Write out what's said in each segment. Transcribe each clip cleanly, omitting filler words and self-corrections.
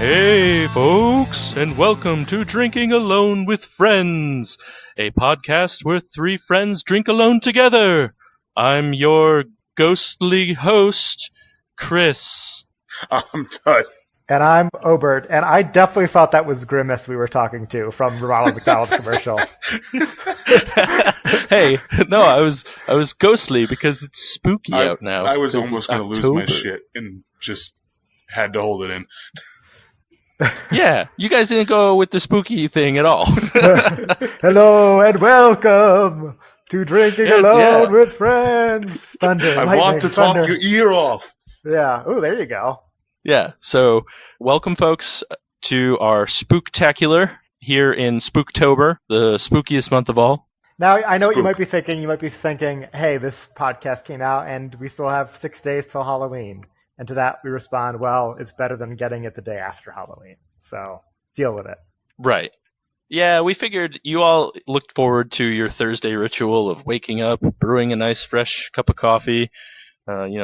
Hey, folks, and welcome to Drinking Alone with Friends, a podcast where three friends drink alone together. I'm your ghostly host, Chris. I'm Todd. And I'm Obert, and I definitely thought that was Grimace we were talking to from the Ronald McDonald commercial. Hey, no, I was ghostly because it's spooky out now. I was almost going to lose my shit and just had to hold it in. Yeah, you guys didn't go with the spooky thing at all. Hello and welcome to Drinking Alone with Friends. Thunder, I want to talk your ear off. Yeah. Oh, there you go. Yeah. So, welcome, folks, to our Spooktacular here in Spooktober, the spookiest month of all. Now, I know what you might be thinking. You might be thinking, hey, this podcast came out and we still have 6 days till Halloween. And to that, we respond, well, it's better than getting it the day after Halloween. So deal with it. Right. Yeah, we figured you all looked forward to your Thursday ritual of waking up, brewing a nice fresh cup of coffee,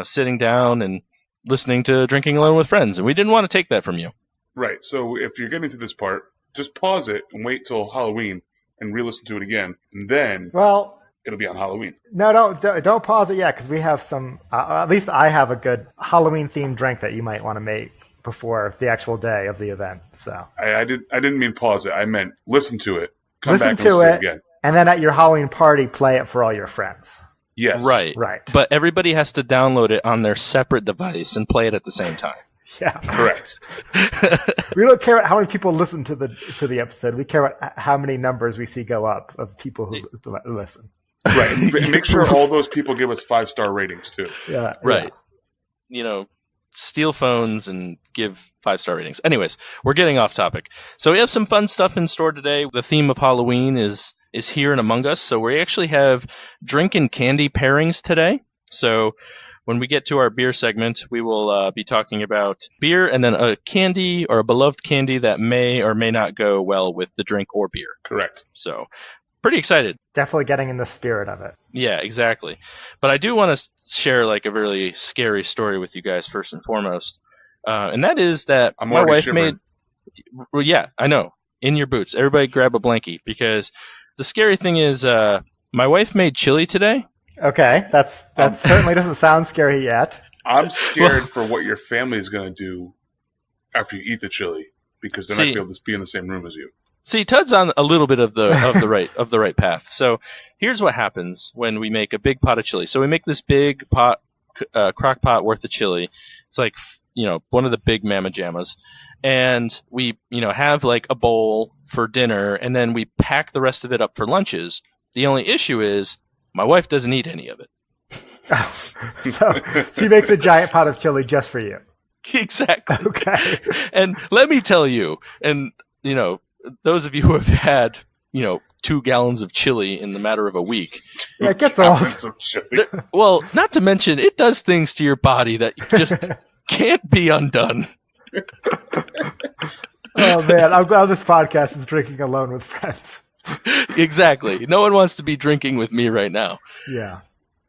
sitting down and listening to Drinking Alone with Friends. And we didn't want to take that from you. Right. So if you're getting to this part, just pause it and wait till Halloween and re-listen to it again. And then it'll be on Halloween. No, don't pause it yet, because we have some. At least I have a good Halloween-themed drink that you might want to make before the actual day of the event. So I didn't mean pause it. I meant listen to it. Come listen back and to listen it to it again. And then at your Halloween party, play it for all your friends. Yes. Right. Right. But everybody has to download it on their separate device and play it at the same time. Yeah. Correct. We don't care about how many people listen to the episode. We care about how many numbers we see go up of people who listen. Right. Make sure all those people give us 5-star ratings too. Yeah. Right. Yeah. Steal phones and give 5-star ratings. Anyways, we're getting off topic. So we have some fun stuff in store today. The theme of Halloween is here and among us. So we actually have drink and candy pairings today. So when we get to our beer segment, we will be talking about beer and then a candy or a beloved candy that may or may not go well with the drink or beer. Correct. So pretty excited. Definitely getting in the spirit of it. Yeah, exactly. But I do want to share like a really scary story with you guys first and foremost. And that is that my wife made... Well, yeah, I know. In your boots. Everybody grab a blankie, because the scary thing is my wife made chili today. Okay, that certainly doesn't sound scary yet. I'm scared for what your family is going to do after you eat the chili, because they're not going to be able to be in the same room as you. See, Todd's on a little bit of the right path. So here's what happens when we make a big pot of chili. So we make this big pot, crock pot worth of chili. It's like one of the big mamma jammas, and we have like a bowl for dinner, and then we pack the rest of it up for lunches. The only issue is my wife doesn't eat any of it. So she makes a giant pot of chili just for you. Exactly. Okay. And let me tell you, and those of you who have had 2 gallons of chili in the matter of a week. Yeah, it gets old. Well, not to mention, it does things to your body that just can't be undone. Oh, man. I'm glad this podcast is Drinking Alone with Friends. Exactly. No one wants to be drinking with me right now. Yeah.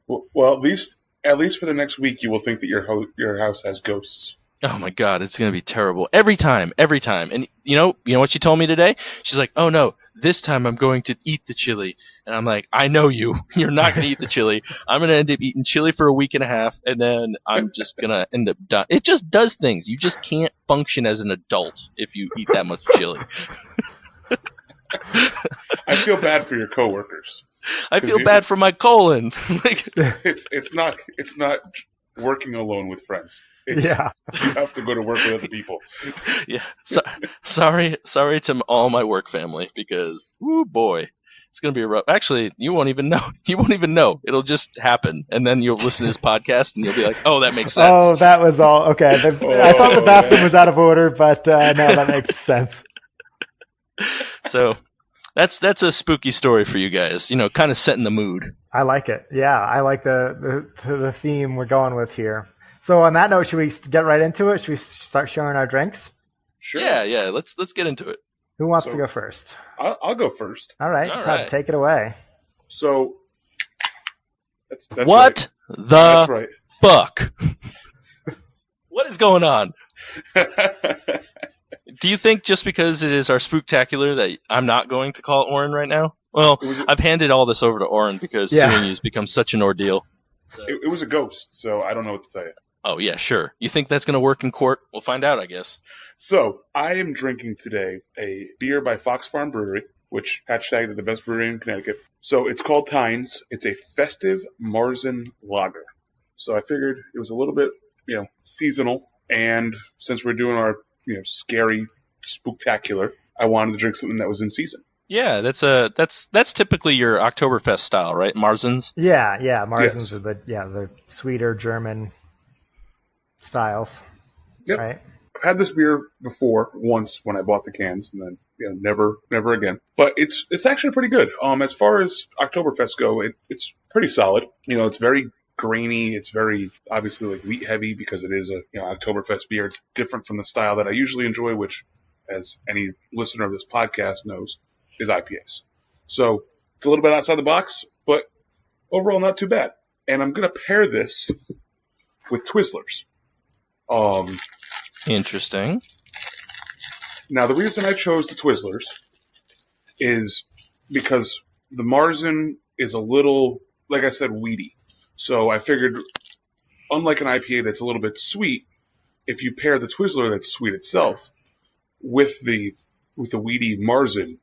Well, at least for the next week, you will think that your house has ghosts. Oh my God, it's gonna be terrible every time. And you know what she told me today? She's like, "Oh no, this time I'm going to eat the chili." And I'm like, "I know you. You're not gonna eat the chili. I'm gonna end up eating chili for a week and a half, and then I'm just gonna end up dying." It just does things. You just can't function as an adult if you eat that much chili. I feel bad for your coworkers. I feel bad for my colon. It's not working alone with friends. You have to go to work with other people. Yeah. Sorry to all my work family, because woo boy, it's gonna be rough. Actually, you won't even know. It'll just happen, and then you'll listen to this podcast and you'll be like, "Oh, that makes sense." Oh, that was all okay. I thought the bathroom was out of order, but no, that makes sense. So that's a spooky story for you guys. Kind of setting the mood. I like it. Yeah, I like the theme we're going with here. So on that note, should we get right into it? Should we start sharing our drinks? Sure. Yeah. Let's get into it. Who wants to go first? I'll go first. All right, Todd, take it away. So that's what right. the That's right. fuck? What is going on? Do you think just because it is our Spooktacular that I'm not going to call Oren right now? Well, I've handed all this over to Oren because suing you has become such an ordeal. So. It was a ghost, so I don't know what to tell you. Oh, yeah, sure. You think that's going to work in court? We'll find out, I guess. So, I am drinking today a beer by Fox Farm Brewery, which hashtagged the best brewery in Connecticut. So, it's called Tines. It's a festive Marzen lager. So, I figured it was a little bit, seasonal. And since we're doing our, scary Spooktacular, I wanted to drink something that was in season. Yeah, that's typically your Oktoberfest style, right? Marzens? Yeah, Marzens are the sweeter German styles. Yep. Right? I've had this beer before, once when I bought the cans, and then never again. But it's actually pretty good. As far as Oktoberfest go, it's pretty solid. It's very grainy. It's very obviously like wheat heavy because it is a Oktoberfest beer. It's different from the style that I usually enjoy, which, as any listener of this podcast knows, is IPAs. So it's a little bit outside the box, but overall not too bad. And I'm gonna pair this with Twizzlers. Interesting. Now, the reason I chose the Twizzlers is because the Marzen is a little, like I said, weedy. So I figured, unlike an IPA that's a little bit sweet, if you pair the Twizzler that's sweet itself with the weedy Marzen,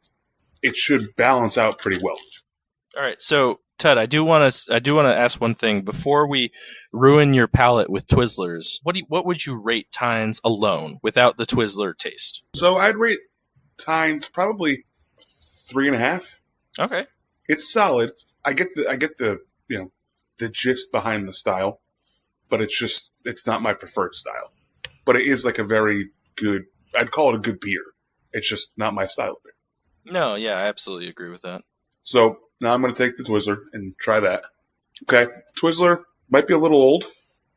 it should balance out pretty well. All right, so Ted, I do want to ask one thing before we ruin your palate with Twizzlers. What would you rate Tines alone without the Twizzler taste? So I'd rate Tines probably 3.5. Okay, it's solid. I get the the gist behind the style, but it's not my preferred style. But it is like a very good. I'd call it a good beer. It's just not my style of beer. No, yeah, I absolutely agree with that. So now I'm going to take the Twizzler and try that. Okay, Twizzler might be a little old.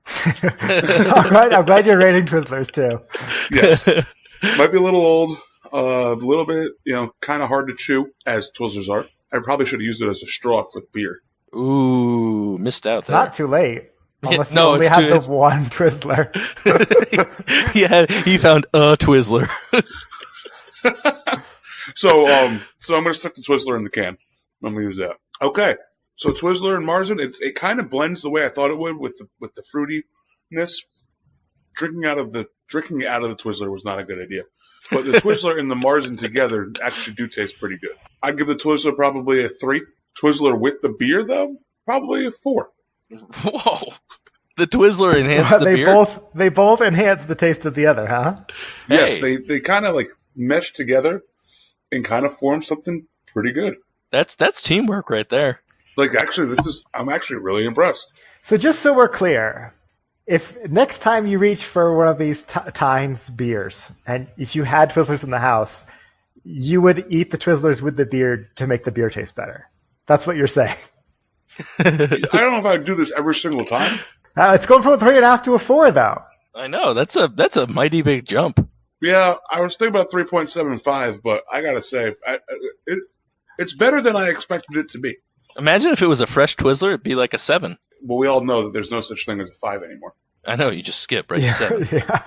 I'm glad you're rating Twizzlers too. Yes, might be a little old, a little bit, kind of hard to chew, as Twizzlers are. I probably should have used it as a straw for the beer. Ooh, missed out there. Not too late. Unless you only had the one Twizzler. He found a Twizzler. So I'm going to stick the Twizzler in the can. I'm going to use that. Okay. So Twizzler and Marzen, it kind of blends the way I thought it would with the fruitiness. Drinking out of the Twizzler was not a good idea. But the Twizzler and the Marzen together actually do taste pretty good. I'd give the Twizzler probably a 3. Twizzler with the beer, though, probably a 4. Whoa. The Twizzler enhanced the beer? They both enhance the taste of the other, huh? Yes, they kind of like mesh together and kind of form something pretty good. That's teamwork right there. Like, actually, I'm actually really impressed. So just so we're clear, if next time you reach for one of these Tines beers, and if you had Twizzlers in the house, you would eat the Twizzlers with the beer to make the beer taste better. That's what you're saying. I don't know if I'd do this every single time. It's going from a 3.5 to a 4, though. I know, that's a mighty big jump. Yeah, I was thinking about 3.75, but I gotta say, it's better than I expected it to be. Imagine if it was a fresh Twizzler, it'd be like a 7. Well, we all know that there's no such thing as a 5 anymore. I know, you just skip right to 7. Yeah.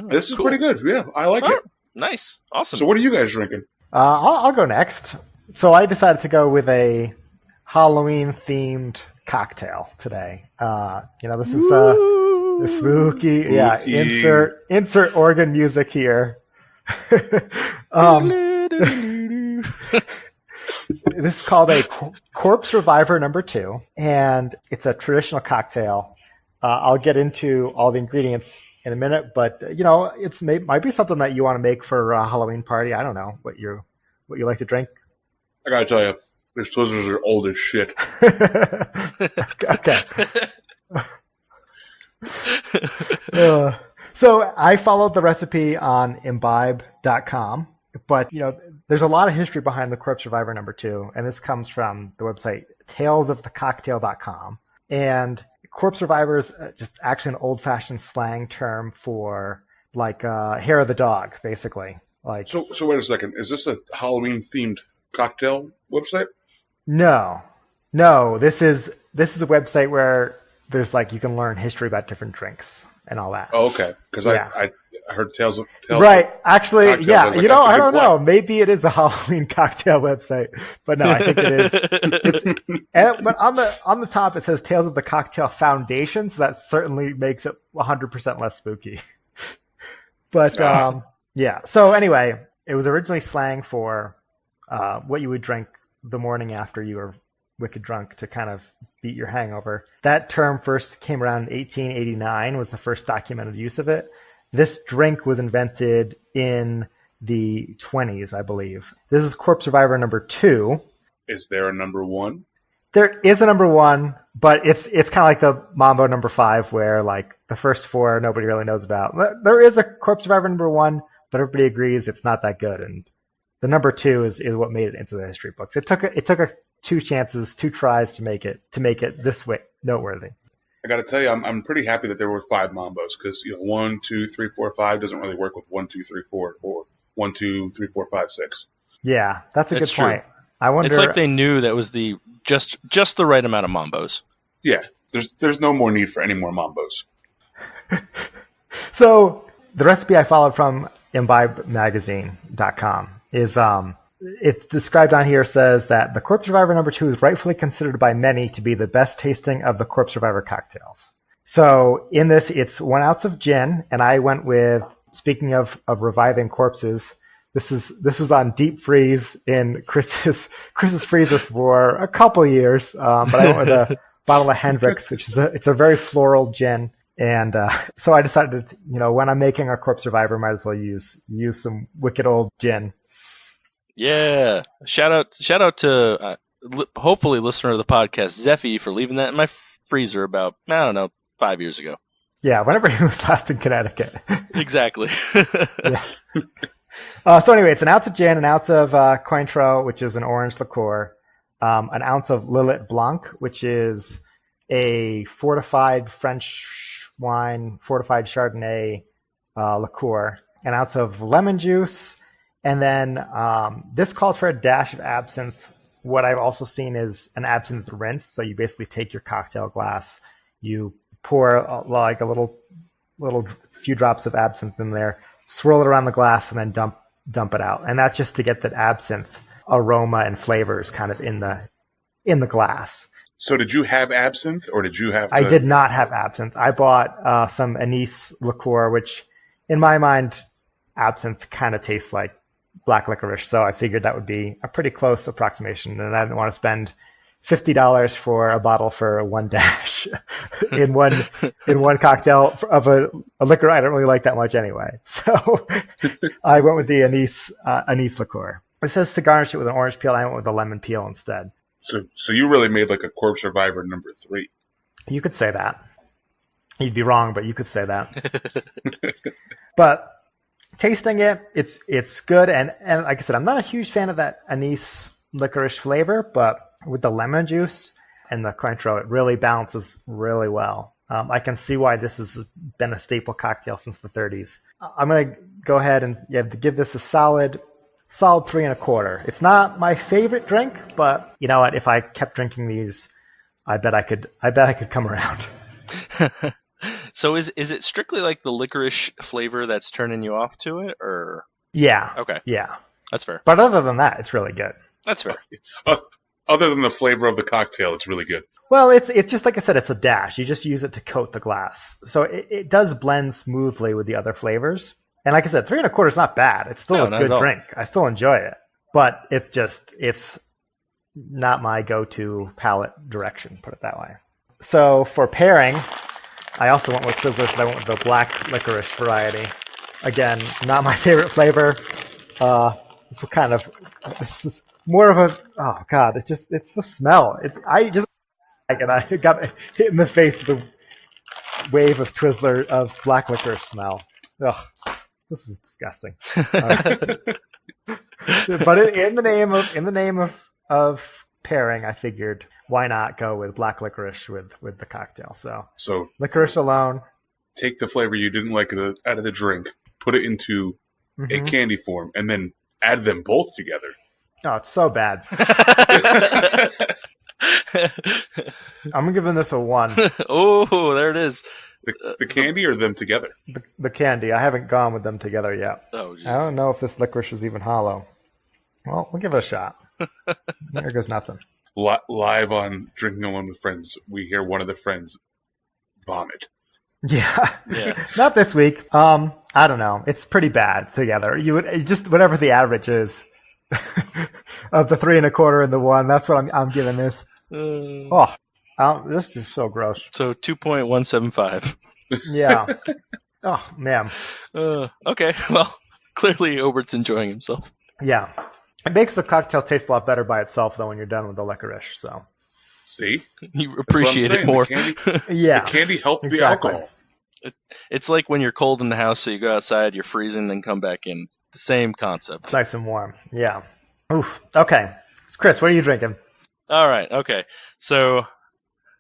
This is pretty good. Yeah, I like it. Nice. Awesome. So what are you guys drinking? I'll go next. So I decided to go with a Halloween-themed cocktail today. This is the spooky. Yeah, insert organ music here. This is called a Corpse Reviver No. 2, and it's a traditional cocktail. I'll get into all the ingredients in a minute, but it's might be something that you want to make for a Halloween party. I don't know what you like to drink. I gotta tell you, these Twizzlers are old as shit. Okay. So I followed the recipe on imbibe.com, but there's a lot of history behind the Corpse Reviver No. 2, and this comes from the website talesofthecocktail.com. And Corpse Reviver is just actually an old-fashioned slang term for hair of the dog, basically. So wait a second. Is this a Halloween-themed cocktail website? No. This is a website where there's like you can learn history about different drinks and all that. Oh, okay. Because Yeah. I heard Tales of Right. Actually, Cocktails. yeah. I was like, You know, that's a I good don't play. know. Maybe it is a Halloween cocktail website, but no, I think it is. But on the top it says Tales of the Cocktail Foundation, so that certainly makes it 100% less spooky. But yeah. So anyway, it was originally slang for what you would drink the morning after you were wicked drunk to kind of beat your hangover. That term first came around in 1889, was the first documented use of it. This drink was invented in the 20s, I believe. This is Corpse Survivor number 2. Is there a number 1? There is a number 1, but it's kind of like the Mambo number 5, where like the first 4 nobody really knows about. There is a Corpse Survivor number 1, but everybody agrees it's not that good. And the number 2 is what made it into the history books. It took 2 chances, 2 tries to make it this way noteworthy. I got to tell you, I'm pretty happy that there were 5 Mambos because 1, 2, 3, 4, 5 doesn't really work with 1, 2, 3, 4 or 1, 2, 3, 4, 5, 6. Yeah, that's a good true. point. I wonder. It's like they knew that was the just the right amount of Mambos. Yeah, there's no more need for any more Mambos. So the recipe I followed from imbibemagazine.com is it's described on here, says that the Corpse Survivor number 2 is rightfully considered by many to be the best tasting of the Corpse Survivor cocktails. So in this, it's 1 ounce of gin, and I went with, speaking of reviving corpses, this was on deep freeze in Chris's freezer for a couple years, but I went with a bottle of Hendrick's, which is it's a very floral gin. And so I decided to, when I'm making a Corpse Survivor, might as well use some wicked old gin. Yeah. Shout out to hopefully listener of the podcast, Zeffy, for leaving that in my freezer about, 5 years ago. Yeah, whenever he was last in Connecticut. Exactly. Yeah. So anyway, it's 1 ounce of gin, 1 ounce of Cointreau, which is an orange liqueur, 1 ounce of Lillet Blanc, which is a fortified French wine, fortified Chardonnay liqueur, 1 ounce of lemon juice, and then this calls for a dash of absinthe. What I've also seen is an absinthe rinse. So you basically take your cocktail glass, you pour like a little few drops of absinthe in there, swirl it around the glass, and then dump it out. And that's just to get that absinthe aroma and flavors kind of in the glass. So did you have absinthe, or did you have to... I did not have absinthe. I bought some anise liqueur, which in my mind, absinthe kind of tastes like black licorice. So I figured that would be a pretty close approximation. And I didn't want to spend $50 for a bottle for 1 dash in one cocktail of a liquor I don't really like that much anyway. So I went with the anise liqueur. It says to garnish it with an orange peel. I went with a lemon peel instead. So you really made like a Corpse Survivor number 3. You could say that. You'd be wrong, but you could say that. But tasting it, it's good. And like I said, I'm not a huge fan of that anise licorice flavor, but with the lemon juice and the Cointreau, it really balances really well. I can see why this has been a staple cocktail since the 30s. I'm going to go ahead and give this a solid 3 1/4. It's not my favorite drink, but you know what? If I kept drinking these, I bet I could come around. So is it strictly like the licorice flavor that's turning you off to it, or? Yeah. Okay. Yeah. That's fair. But other than that, it's really good. That's fair. Other than the flavor of the cocktail, it's really good. Well, it's just like I said, it's a dash. You just use it to coat the glass. So it does blend smoothly with the other flavors. And like I said, 3 1/4 is not bad. It's still a good drink. I still enjoy it. But it's not my go-to palate direction, put it that way. So for pairing, I also went with Twizzlers, but I went with the black licorice variety. Again, not my favorite flavor. This is more of a, oh God, it's the smell. I got hit in the face with a wave of Twizzler of black licorice smell. Ugh, this is disgusting. But in the name of pairing, I figured why not go with black licorice with the cocktail. So licorice alone. Take the flavor you didn't like out of the drink, put it into a candy form, and then add them both together. Oh, it's so bad. I'm giving this a 1. Oh, there it is. The candy or them together? The candy. I haven't gone with them together yet. Oh, geez. I don't know if this licorice is even hollow. Well, we'll give it a shot. There goes nothing. Live on Drinking Alone with Friends, we hear one of the friends vomit. Yeah. Yeah. Not this week. I don't know. It's pretty bad together. You would just whatever the average is of the 3 1/4 and the 1. That's what I'm giving this. This is so gross. So 2.175. Yeah. Oh man. Okay. Well, clearly Obert's enjoying himself. Yeah. It makes the cocktail taste a lot better by itself though when you're done with the licorice. So. See? You appreciate it more. Yeah. The candy helped Exactly. the alcohol. It's like when you're cold in the house, so you go outside, you're freezing, then come back in. The same concept. It's nice and warm. Yeah. Oof. Okay. Chris, what are you drinking? All right. Okay. So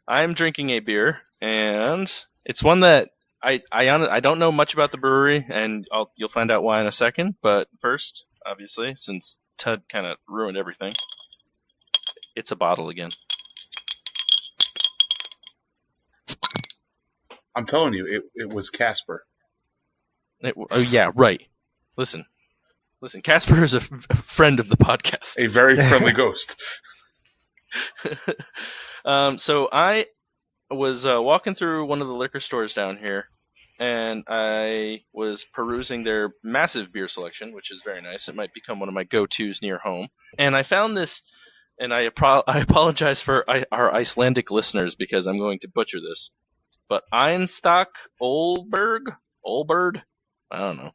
I'm drinking a beer, and it's one that I don't know much about the brewery, and you'll find out why in a second. But first, obviously, since Ted kind of ruined everything, it's a bottle again. I'm telling you, it was Casper. Oh yeah, right. Listen. Casper is a friend of the podcast. A very friendly ghost. So I was walking through one of the liquor stores down here, and I was perusing their massive beer selection, which is very nice. It might become one of my go-tos near home. And I found this, and I apologize for our Icelandic listeners because I'm going to butcher this. But Einstock Olberg? I don't know.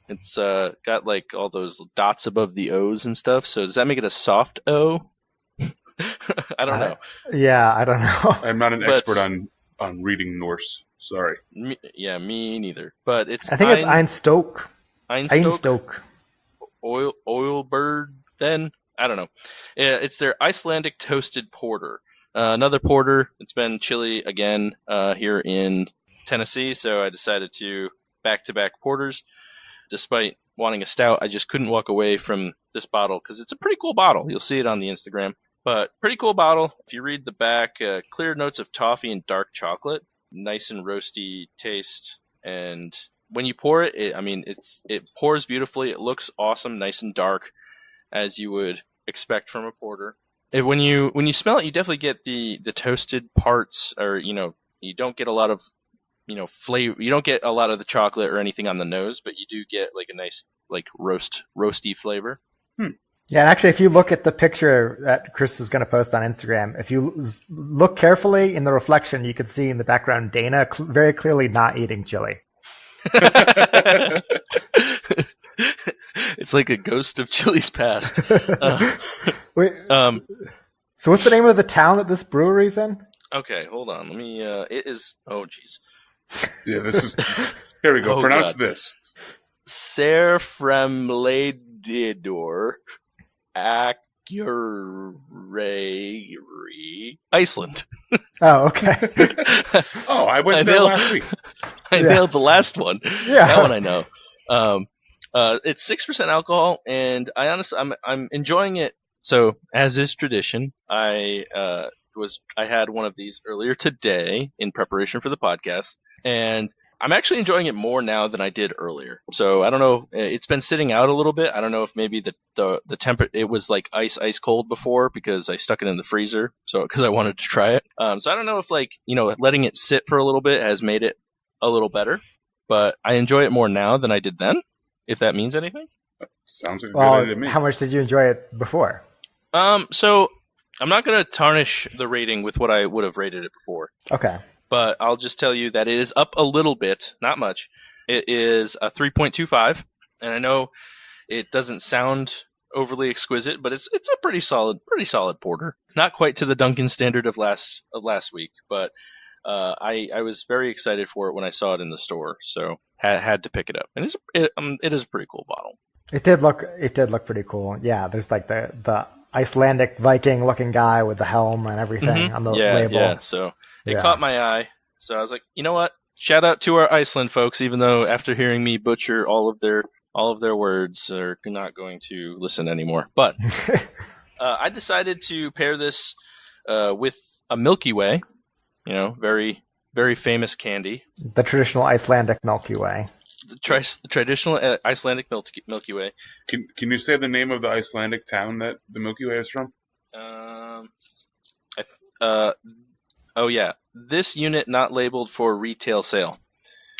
It's got like all those dots above the O's and stuff. So does that make it a soft O? I don't know. Yeah, I don't know. I'm not an expert on reading Norse. Sorry. Me neither. But it's I think it's Einstock. Einstock. Oilbird then? I don't know. It's their Icelandic Toasted Porter. Another porter. It's been chilly again here in Tennessee, so I decided to back-to-back porters. Despite wanting a stout, I just couldn't walk away from this bottle because it's a pretty cool bottle. You'll see it on the Instagram. But pretty cool bottle. If you read the back, clear notes of toffee and dark chocolate. Nice and roasty taste. And when you pour it, it pours beautifully. It looks awesome, nice and dark, as you would expect from a porter. When you smell it, you definitely get the toasted parts, or you don't get a lot of flavor. You don't get a lot of the chocolate or anything on the nose, but you do get like a nice like roasty flavor. Yeah, and actually, if you look at the picture that Chris is going to post on Instagram, if you look carefully in the reflection, you can see in the background Dana very clearly not eating chili. It's like a ghost of Chili's past. Wait, so what's the name of the town that this brewery's in? Okay, hold on. Let me. It is. Oh, jeez. Yeah, this is. Here we go. Oh, Pronounce God. this. Serframlador Iceland. Oh, okay. Oh, I went there last week. I nailed the last one. Yeah. That one I know. It's 6% alcohol, and I'm enjoying it. So, as is tradition, I had one of these earlier today in preparation for the podcast, and I'm actually enjoying it more now than I did earlier. So I don't know. It's been sitting out a little bit. I don't know if maybe the temperature, it was like ice cold before because I stuck it in the freezer. So because I wanted to try it. So I don't know if letting it sit for a little bit has made it a little better. But I enjoy it more now than I did then. If that means anything. Sounds like a good idea to me. How much did you enjoy it before? So I'm not going to tarnish the rating with what I would have rated it before. Okay. But I'll just tell you that it is up a little bit, not much. It is a 3.25, and I know it doesn't sound overly exquisite, but it's a pretty solid porter. Not quite to the Dunkin' standard of last week, but I was very excited for it when I saw it in the store, so had to pick it up. And it is a pretty cool bottle. It did look pretty cool. Yeah, there's like the Icelandic Viking looking guy with the helm and everything on the label. Yeah, so it caught my eye. So I was like, you know what? Shout out to our Iceland folks, even though after hearing me butcher all of their words, they're not going to listen anymore. But I decided to pair this with a Milky Way, very, very famous candy. The traditional Icelandic Milky Way. The traditional Icelandic Milky Way. Can you say the name of the Icelandic town that the Milky Way is from? Oh yeah, this unit not labeled for retail sale.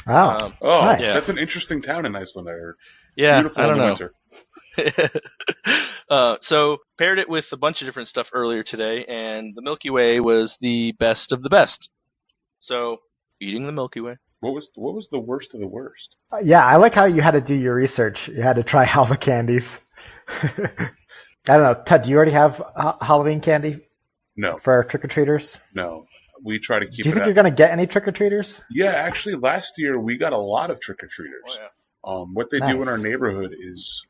Oh, nice. That's an interesting town in Iceland, I heard. Yeah, Beautiful I don't in the know. winter. So paired it with a bunch of different stuff earlier today, and the Milky Way was the best of the best. So eating the Milky Way. What was the worst of the worst? Yeah, I like how you had to do your research. You had to try all the candies. I don't know. Ted, do you already have Halloween candy No, for trick-or-treaters? no. We try to keep. Do you think you're going to get any trick-or-treaters? Yeah, actually, last year we got a lot of trick-or-treaters. Oh, yeah. What they do in Nice. our neighborhood is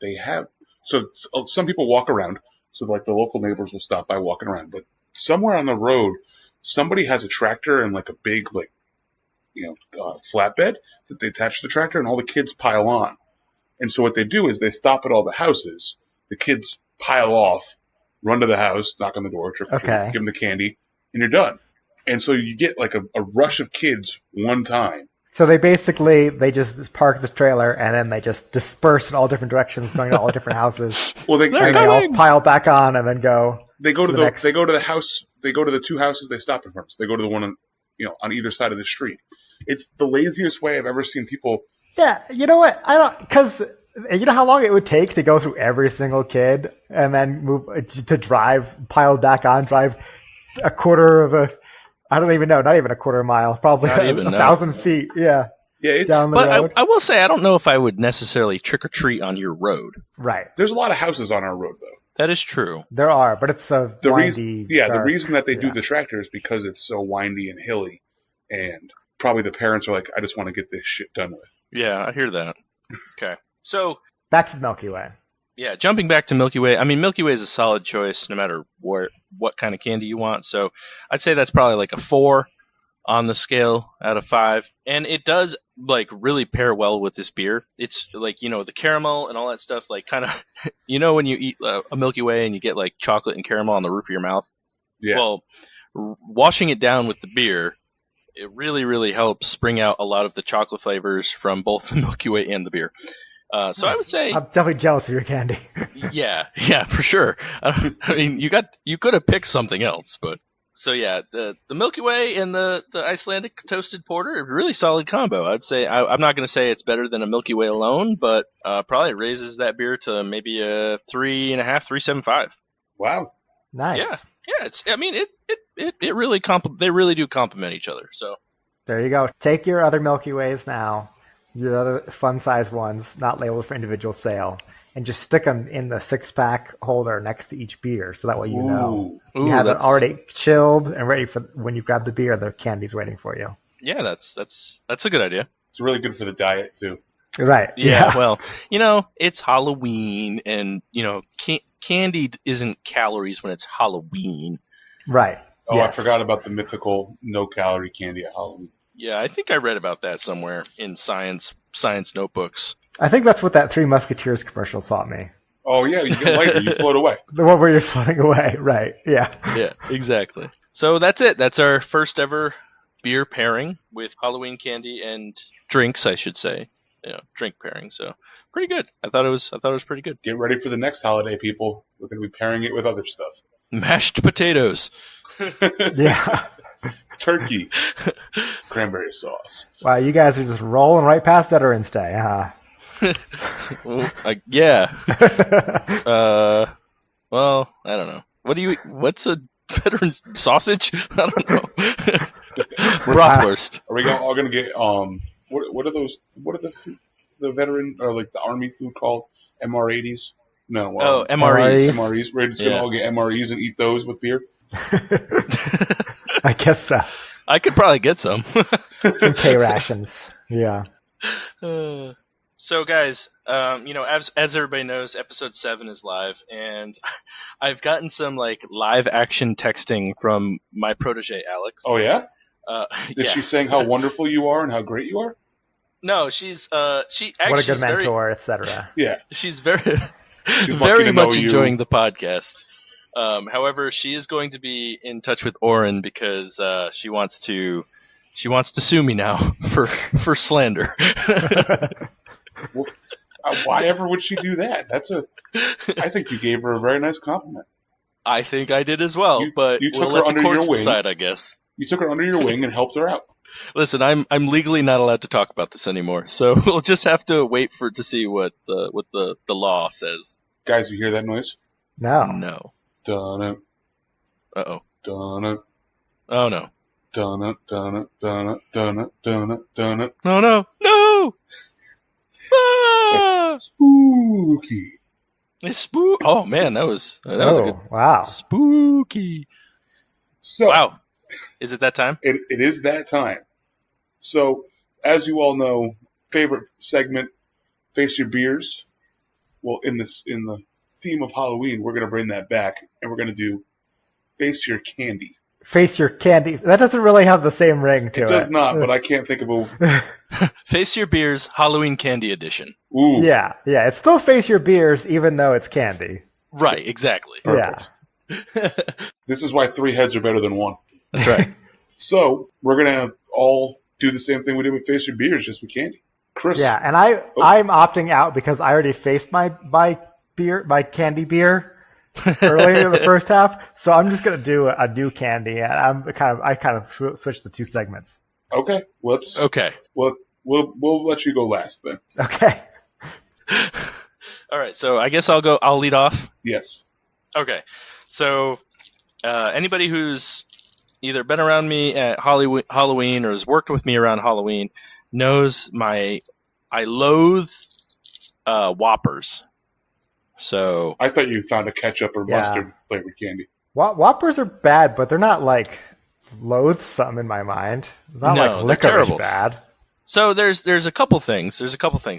they have some people walk around, so like the local neighbors will stop by walking around, but somewhere on the road somebody has a tractor and like a big flatbed that they attach to the tractor, and all the kids pile on. And so what they do is they stop at all the houses, the kids pile off, run to the house, knock on the door, trick or treat, Okay. give them the candy, and you're done. And so you get like a rush of kids one time. So they just park the trailer and then they just disperse in all different directions, going to all different houses, Well, They're and they all coming! pile back on and then go. They go to the the next- they go to the house. They go to the two houses they stop in front. So they go to the one on either side of the street. It's the laziest way I've ever seen people. Yeah, you know what? Because you know how long it would take to go through every single kid and then move to drive a quarter of a. I don't even know, not even a quarter mile, probably Not even, no. 1,000 feet. Yeah, Yeah, it's down the But road. I will say, I don't know if I would necessarily trick or treat on your road. Right. there's a lot of houses on our road though. That is true. There are, but it's a The windy. reason, the dark- reason that they do yeah. the tractor is because it's so windy and hilly, and probably the parents are like, I just want to get this shit done with. Yeah, I hear that. Okay. So, Back to the Milky Way. yeah, jumping back to Milky Way. I mean, Milky Way is a solid choice no matter what kind of candy you want. So I'd say that's probably like a 4 on the scale out of 5. And it does like really pair well with this beer. It's like, the caramel and all that stuff, like kind of, when you eat a Milky Way and you get like chocolate and caramel on the roof of your mouth. Yeah. Well, washing it down with the beer, it really, really helps bring out a lot of the chocolate flavors from both the Milky Way and the beer. So I would say, I'm definitely jealous of your candy. yeah, for sure. I mean, you could have picked something else, but so yeah, the Milky Way and the Icelandic toasted porter, a really solid combo. I'd say I'm not going to say it's better than a Milky Way alone, but probably raises that beer to maybe a 3.5, 3.75. Wow. Nice. Yeah, it really they really do complement each other. So There you go. Take your other Milky Ways now, your other fun-sized ones, not labeled for individual sale, and just stick them in the 6-pack holder next to each beer, so that way you know Ooh. you have it that's- already chilled and ready for when you grab the beer. The candy's waiting for you. Yeah, that's a good idea. It's really good for the diet too. Right. Yeah, well, it's Halloween, and candy isn't calories when it's Halloween. Right. Oh, Yes. I forgot about the mythical no-calorie candy at Halloween. Yeah, I think I read about that somewhere in science notebooks. I think that's what that Three Musketeers commercial taught me. Oh yeah, you get lighter, you float away. The one where you're floating away. Right. Yeah. Yeah, exactly. So that's it. That's our first ever beer pairing with Halloween candy and drinks, I should say. Drink pairing. So pretty good. I thought it was pretty good. Get ready for the next holiday, people. We're going to be pairing it with other stuff. Mashed potatoes. Yeah. Turkey, cranberry sauce. Wow, you guys are just rolling right past Veterans Day, huh? Well, yeah. Well, I don't know. What's a veteran sausage? I don't know. Bratwurst. Are we all going to get what are those? What are the veteran or like the army food called? MR80s? No. MREs. MREs. We're just going to Yeah. all get MREs and eat those with beer. I guess so. I could probably get some. Some K rations. Yeah. So, guys, as everybody knows, episode 7 is live, and I've gotten some live action texting from my protege Alex. Oh yeah? yeah. Is she saying how wonderful you are and how great you are? No, she's she actually What a good mentor, etc. Yeah. She's very She's lucky very to know much you. enjoying the podcast. However, she is going to be in touch with Oren because she wants to sue me now for slander. Well, why ever would she do that? I think you gave her a very nice compliment. I think I did as well, but you took we'll her let under the courts your wing. decide, I guess. You took her under your wing and helped her out. Listen, I'm legally not allowed to talk about this anymore, so we'll just have to wait to see what the law says. Guys, you hear that noise? No. No. Dun-it. Uh-oh. Dun-it. Oh no. Dun-it, dun-it, dun-it, dun-it, dun-it, dun-it. No. Ah! Spooky. It's Oh man, that was a good. Wow. Spooky. So, Wow. Is it that time? It is that time. So, as you all know, favorite segment, Face Your Beers. Well, in the theme of Halloween, we're going to bring that back, and we're going to do Face Your Candy. Face Your Candy. That doesn't really have the same ring to it. It does not, but I can't think of a... Face Your Beers Halloween Candy Edition. Ooh. Yeah. It's still Face Your Beers, even though it's candy. Right, exactly. Perfect. Yeah. This is why 3 heads are better than 1. That's right. So, we're going to all do the same thing we did with Face Your Beers, just with candy. Chris. Yeah, and I'm opting out because I already faced my candy beer earlier in the first half, so I'm just gonna do a new candy, and I kind of switched the 2 segments. Okay. Okay. We'll let you go last then. Okay. All right. So I guess I'll lead off. Yes. Okay. So anybody who's either been around me at Halloween or has worked with me around Halloween knows I loathe Whoppers. So I thought you found a ketchup or mustard flavored candy. Whoppers are bad, but they're not like loathsome in my mind. They're not like licorice bad. So there's a couple things.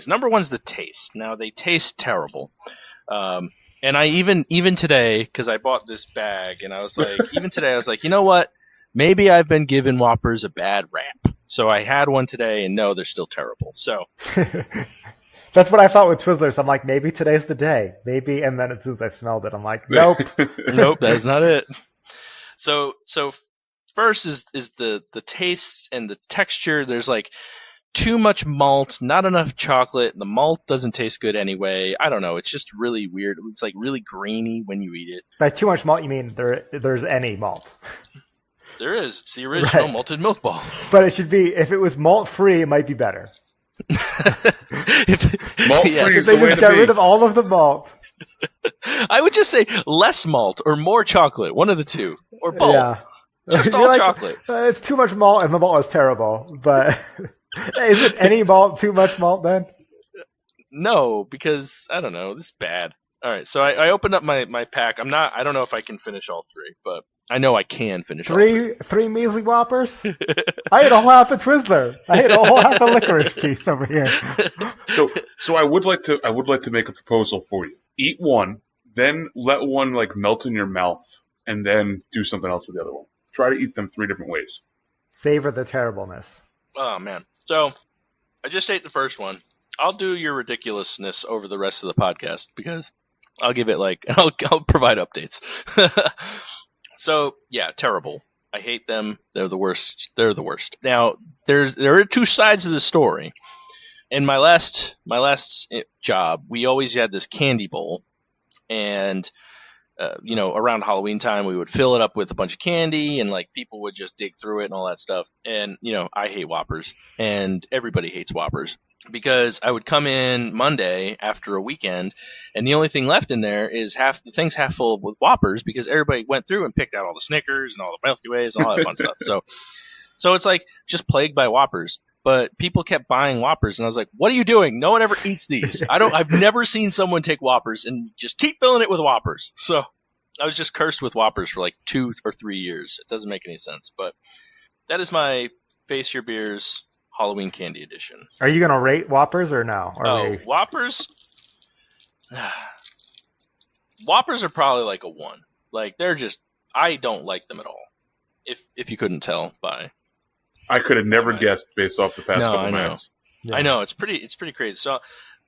Number one's the taste. Now they taste terrible. And I even today, because I bought this bag, and I was like, even today I was like, you know what? Maybe I've been giving Whoppers a bad rap. So I had one today, and no, they're still terrible. So that's what I thought with Twizzlers. I'm like, maybe today's the day. Maybe, and then as soon as I smelled it, I'm like, nope. Nope, that's not it. So first is the taste and the texture. There's like too much malt, not enough chocolate. The malt doesn't taste good anyway. I don't know. It's just really weird. It's like really grainy when you eat it. By too much malt, you mean there's any malt? There is. It's the original malted milk ball. But it should be, if it was malt-free, it might be better. Malt-free is if the they way just to got be. rid of all of the malt. I would just say less malt or more chocolate. One of the two. Or both. Yeah. Just You're all chocolate. It's too much malt, and the malt is terrible. But is it any malt too much malt then? No, because I don't know. This is bad. All right, so I opened up my pack. I don't know if I can finish all 3, but I know I can finish all 3. Three measly Whoppers? I ate a whole half a Twizzler. I ate a whole half a licorice piece over here. So I would like to make a proposal for you. Eat one, then let one like melt in your mouth, and then do something else with the other one. Try to eat them 3 different ways. Savor the terribleness. Oh man. So I just ate the first one. I'll do your ridiculousness over the rest of the podcast because I'll give it I'll provide updates. So yeah, terrible. I hate them. They're the worst. Now there are 2 sides of the story. In my last job, we always had this candy bowl, and around Halloween time, we would fill it up with a bunch of candy, and like people would just dig through it and all that stuff. And I hate Whoppers, and everybody hates Whoppers because I would come in Monday after a weekend, and the only thing left in there is half full with Whoppers because everybody went through and picked out all the Snickers and all the Milky Ways and all that fun stuff. So it's like just plagued by Whoppers. But people kept buying Whoppers, and I was like, "What are you doing? No one ever eats these. I've never seen someone take Whoppers and just keep filling it with Whoppers." So I was just cursed with Whoppers for like 2 or 3 years. It doesn't make any sense, but that is my Face Your Beers Halloween Candy Edition. Are you gonna rate Whoppers or no? Whoppers. Whoppers are probably like a 1. Like they're just, I don't like them at all. If you couldn't tell by. I could have never guessed based off the past couple minutes. Yeah. I know it's pretty crazy. So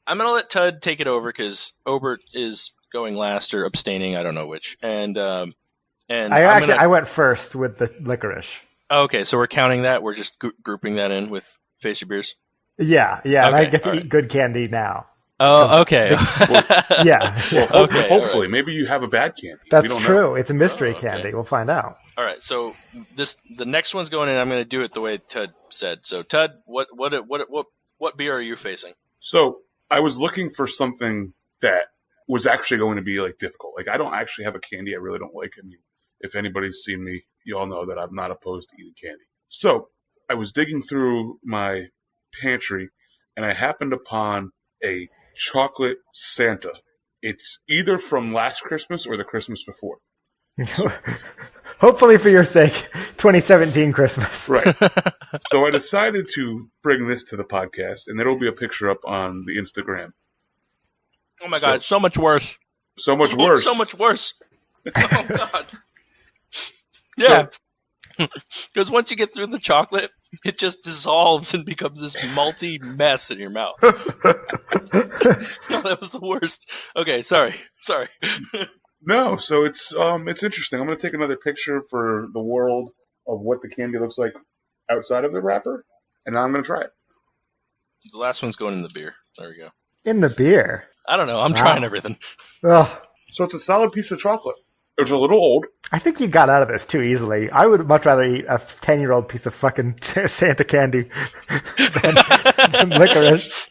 I'm gonna let Tud take it over because Obert is going last or abstaining. I don't know which. And I went first with the licorice. Okay, so we're counting that. We're just grouping that in with Face Your Beers. Yeah, and Okay, I get to all eat right. good candy now. Oh, okay. Yeah. Well, Okay, hopefully, all right. maybe you have a bad candy. We That's don't true. know. It's a mystery Oh, okay. candy. We'll find out. All right, so the next one's going in. I'm going to do it the way Tud said. So Tud, what beer are you facing? So I was looking for something that was actually going to be like difficult. Like I don't actually have a candy I really don't like. I mean, if anybody's seen me, you all know that I'm not opposed to eating candy. So I was digging through my pantry, and I happened upon a chocolate Santa. It's either from last Christmas or the Christmas before. Hopefully, for your sake, 2017 Christmas. Right. So I decided to bring this to the podcast, and there will be a picture up on the Instagram. Oh my God, so much worse. So much worse. So much worse. Oh God. Yeah. Because once you get through the chocolate, it just dissolves and becomes this malty mess in your mouth. No, that was the worst. Okay, sorry. No, so it's interesting. I'm going to take another picture for the world of what the candy looks like outside of the wrapper, and now I'm going to try it. The last one's going in the beer. There we go. In the beer. I don't know. I'm trying everything. Ugh. So it's a solid piece of chocolate. It's a little old. I think you got out of this too easily. I would much rather eat a 10-year-old piece of fucking Santa candy than licorice.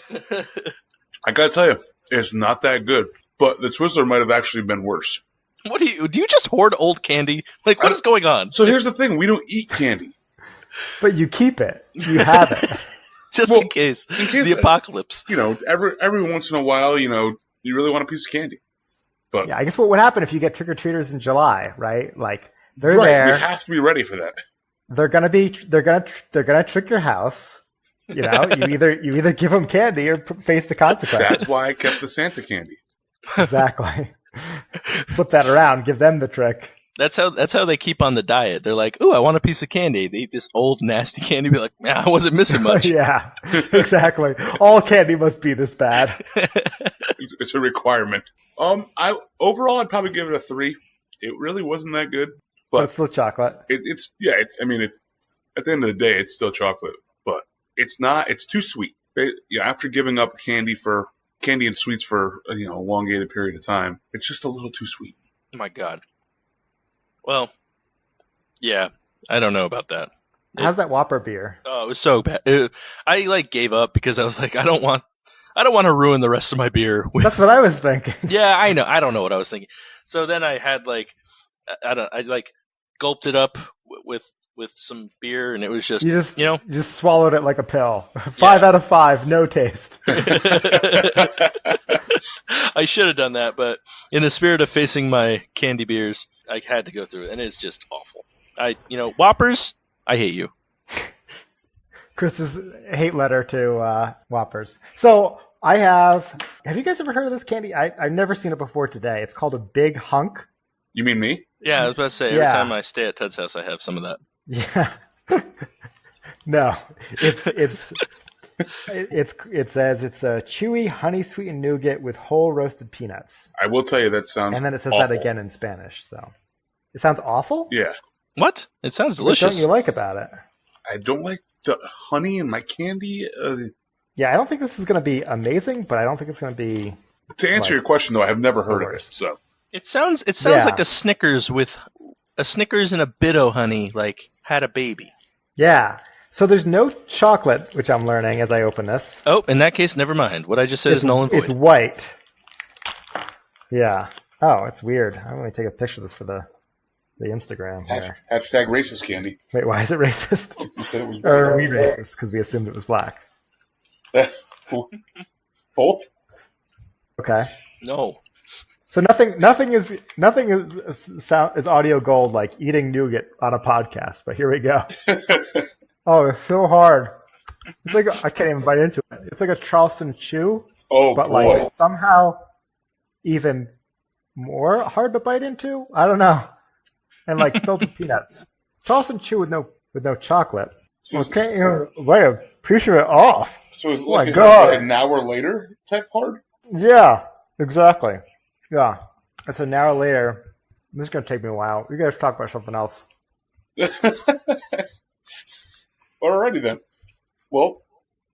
I got to tell you, it's not that good. But the Twizzler might have actually been worse. What do you just hoard old candy? Like, what is going on? So here's the thing. We don't eat candy. But you keep it. You have it. Just in case the apocalypse. You know, every once in a while, you know, you really want a piece of candy. But yeah, I guess what would happen if you get trick-or-treaters in July, right? Like they're right, there. We have to be ready for that. They're gonna trick your house. You know, you either give them candy or face the consequences. That's why I kept the Santa candy. Exactly. Flip that around. Give them the trick. That's how they keep on the diet. They're like, "Ooh, I want a piece of candy." They eat this old nasty candy. Be like, "Man, I wasn't missing much." Yeah, exactly. All candy must be this bad. It's a requirement. I'd probably give it a 3. It really wasn't that good, but it's still chocolate. At the end of the day, it's still chocolate, but it's not. It's too sweet. After giving up candy and sweets for a elongated period of time, it's just a little too sweet. Oh my God. Well, yeah, I don't know about that. How's that Whopper beer? Oh, it was so bad. I gave up because I was like, I don't want to ruin the rest of my beer. That's what I was thinking. Yeah, I know. I don't know what I was thinking. So then I had I gulped it up with some beer, and it was just you just swallowed it like a pill. 5 out of 5, no taste. I should have done that, but in the spirit of facing my candy beers, I had to go through it, and it's just awful. Whoppers, I hate you. Chris's hate letter to Whoppers. So have you guys ever heard of this candy? I've never seen it before today. It's called a Big Hunk. You mean me? Yeah, I was about to say, every time I stay at Ted's house, I have some of that. Yeah. No, it says it's a chewy honey sweetened nougat with whole roasted peanuts. I will tell you that sounds. And then it says awful. that again in Spanish. So it sounds awful. Yeah. What? It sounds delicious. What don't you like about it? I don't like the honey in my candy. Yeah, I don't think this is going to be amazing, but I don't think it's going to be. To answer your question, though, I have never heard of it. So it sounds like a Snickers and a bit of honey, like had a baby. Yeah. So there's no chocolate, which I'm learning as I open this. Oh, in that case, never mind. What I just said is null and void. It's white. Yeah. Oh, it's weird. I'm going to take a picture of this for the Instagram here. Hashtag racist candy. Wait, why is it racist? You said it was. Or are we racist because we assumed it was black? Both. Okay. No. So nothing is audio gold like eating nougat on a podcast. But here we go. Oh, it's so hard. It's like I can't even bite into it. It's like a Charleston Chew. Oh, but boy. Like somehow even more hard to bite into. I don't know. And like filled with peanuts. Charleston Chew with no chocolate. So can't you bite a piece of it off? So it's like an hour later type hard. Yeah, exactly. Yeah. And so an hour later, this is going to take me a while. You guys talk about something else. Alrighty then. Well,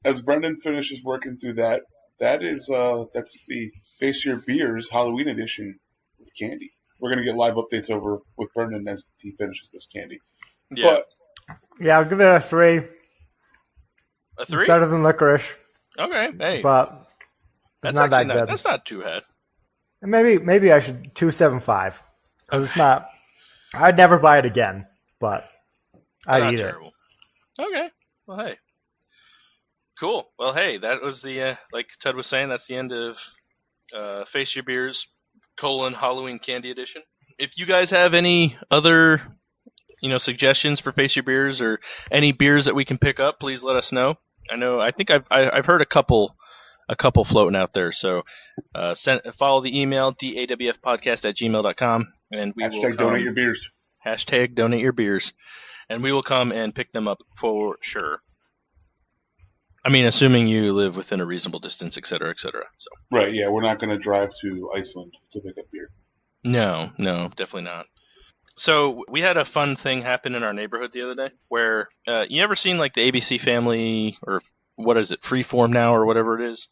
as Brendan finishes working through that, that's the Face Your Beers Halloween edition with candy. We're gonna get live updates over with Brendan as he finishes this candy. Yeah. But Yeah, I'll give it a 3. A 3? Better than licorice, Okay. Hey, but it's that's not actually that good. That's not too bad. And maybe I should 275. Because it's not. I'd never buy it again, but I'd Not eat terrible. Okay. Well, hey. Cool. Well, hey, that was the like Ted was saying. That's the end of Face Your Beers: Halloween Candy Edition. If you guys have any other suggestions for Face Your Beers or any beers that we can pick up, please let us know. I think I've heard a couple floating out there. So follow the email dawfpodcast@gmail.com and we will hashtag donate your beers. Hashtag donate your beers, and we will come and pick them up for sure. I mean, assuming you live within a reasonable distance, et cetera, et cetera. So. Right, yeah, we're not going to drive to Iceland to pick up beer. No, definitely not. So we had a fun thing happen in our neighborhood the other day where you ever seen like the ABC Family or what is it, Freeform now or whatever it is,